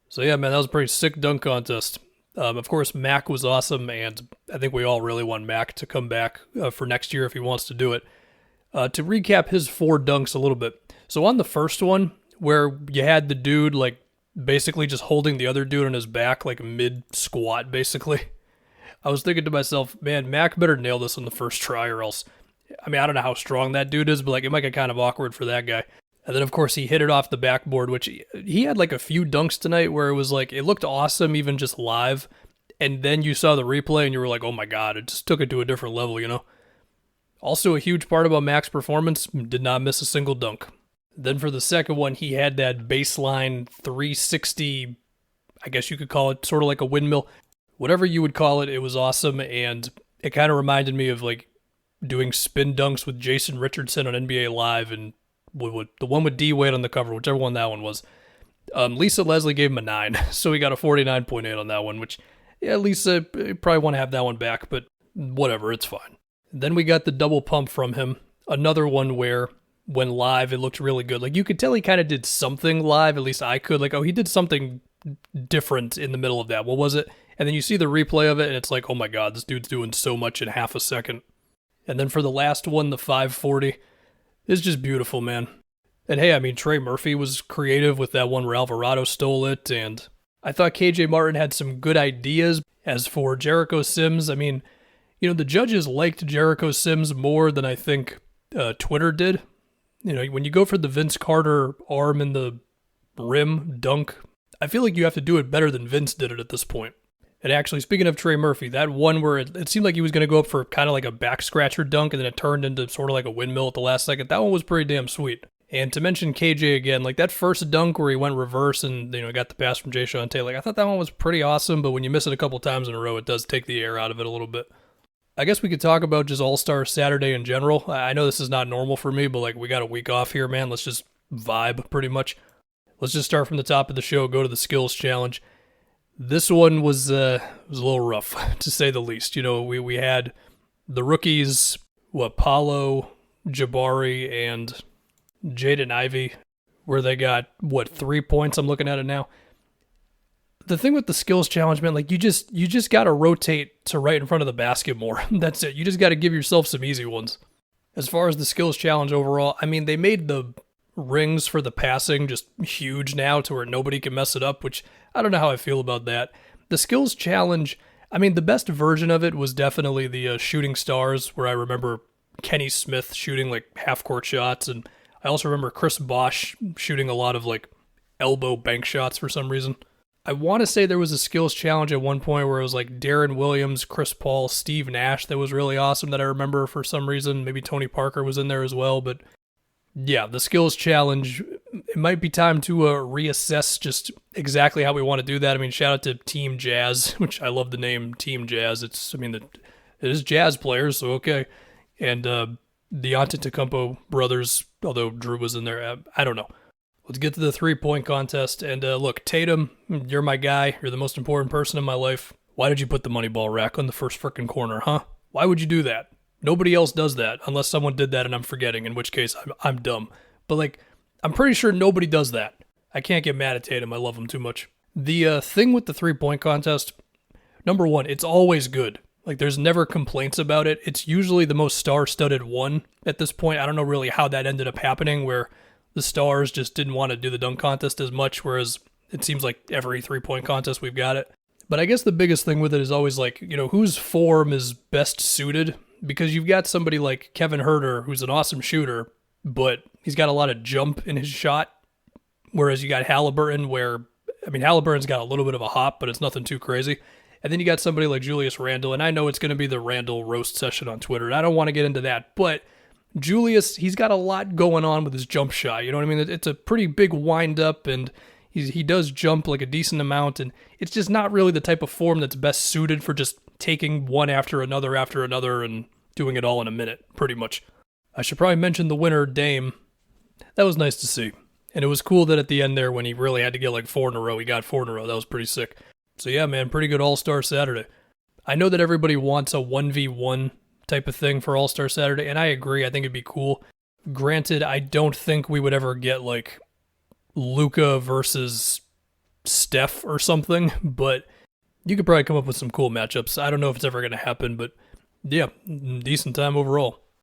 So yeah, man, that was a pretty sick dunk contest. Of course, Mac was awesome, and I think we all really want Mac to come back for next year if he wants to do it. To recap his four dunks a little bit. So on the first one, where you had the dude like basically just holding the other dude on his back, like mid squat, basically. I was thinking to myself, man, Mac better nail this on the first try, or else. I mean, I don't know how strong that dude is, but like it might get kind of awkward for that guy. And then, of course, he hit it off the backboard, which he had like a few dunks tonight where it was like, it looked awesome even just live. And then you saw the replay and you were like, oh my God, it just took it to a different level, you know? Also, a huge part about Mac's performance, did not miss a single dunk. Then for the second one, he had that baseline 360, I guess you could call it sort of like a windmill. Whatever you would call it, it was awesome. And it kind of reminded me of like doing spin dunks with Jason Richardson on NBA Live and the one with D Wade on the cover, whichever one that one was. Lisa Leslie gave him a 9, so he got a 49.8 on that one, which, yeah, Lisa probably want to have that one back, but whatever, it's fine. Then we got the double pump from him, another one where, when live, it looked really good. Like, you could tell he kind of did something live, at least I could, like, oh, he did something different in the middle of that. What was it? And then you see the replay of it, and it's like, oh my God, this dude's doing so much in half a second. And then for the last one, the 540, it's just beautiful, man. And hey, I mean, Trey Murphy was creative with that one where Alvarado stole it, and I thought KJ Martin had some good ideas. As for Jericho Sims, I mean, you know, the judges liked Jericho Sims more than I think Twitter did. You know, when you go for the Vince Carter arm in the rim dunk, I feel like you have to do it better than Vince did it at this point. And actually, speaking of Trey Murphy, that one where it seemed like he was going to go up for kind of like a back scratcher dunk and then it turned into sort of like a windmill at the last second, that one was pretty damn sweet. And to mention KJ again, like that first dunk where he went reverse and, you know, got the pass from Jay Sean Taylor, like I thought that one was pretty awesome, but when you miss it a couple times in a row, it does take the air out of it a little bit. I guess we could talk about just All-Star Saturday in general. I know this is not normal for me, but like we got a week off here, man. Let's just vibe pretty much. Let's just start from the top of the show, go to the skills challenge. This one was a little rough, to say the least. You know, we had the rookies, Paulo, Jabari, and Jaden Ivey, where they got, 3 points? I'm looking at it now. The thing with the skills challenge, man, like you just got to rotate to right in front of the basket more. That's it. You just got to give yourself some easy ones. As far as the skills challenge overall, I mean, they made the rings for the passing just huge now to where nobody can mess it up, which I don't know how I feel about that. The skills challenge, I mean, the best version of it was definitely the shooting stars, where I remember Kenny Smith shooting like half-court shots, and I also remember Chris Bosh shooting a lot of like elbow bank shots for some reason. I want to say there was a skills challenge at one point where it was like Darren Williams, Chris Paul, Steve Nash that was really awesome that I remember for some reason. Maybe Tony Parker was in there as well, but yeah, the skills challenge, it might be time to reassess just exactly how we want to do that. I mean, shout out to Team Jazz, which I love the name Team Jazz. It is jazz players, so okay. And the Antetokounmpo brothers, although Drew was in there, I don't know. Let's get to the 3-point contest. And look, Tatum, you're my guy. You're the most important person in my life. Why did you put the money ball rack on the first frickin' corner, huh? Why would you do that? Nobody else does that unless someone did that and I'm forgetting, in which case I'm dumb. But like, I'm pretty sure nobody does that. I can't get mad at Tatum. I love him too much. The thing with the 3-point contest, number one, it's always good. Like, there's never complaints about it. It's usually the most star-studded one at this point. I don't know really how that ended up happening, where the stars just didn't want to do the dunk contest as much, whereas it seems like every 3-point contest we've got it. But I guess the biggest thing with it is always like, you know, whose form is best suited? Because you've got somebody like Kevin Huerter, who's an awesome shooter, but he's got a lot of jump in his shot. Whereas you got Halliburton, where, I mean, Halliburton's got a little bit of a hop, but it's nothing too crazy. And then you got somebody like Julius Randle, and I know it's going to be the Randle roast session on Twitter, and I don't want to get into that, but Julius, he's got a lot going on with his jump shot. You know what I mean? It's a pretty big wind up, and he does jump like a decent amount, and it's just not really the type of form that's best suited for just taking one after another and doing it all in a minute, pretty much. I should probably mention the winner, Dame. That was nice to see. And it was cool that at the end there, when he really had to get like 4 in a row, he got 4 in a row. That was pretty sick. So yeah, man, pretty good All-Star Saturday. I know that everybody wants a 1v1 type of thing for All-Star Saturday, and I agree. I think it'd be cool. Granted, I don't think we would ever get like Luka versus Steph or something, but you could probably come up with some cool matchups. I don't know if it's ever going to happen, but yeah, decent time overall.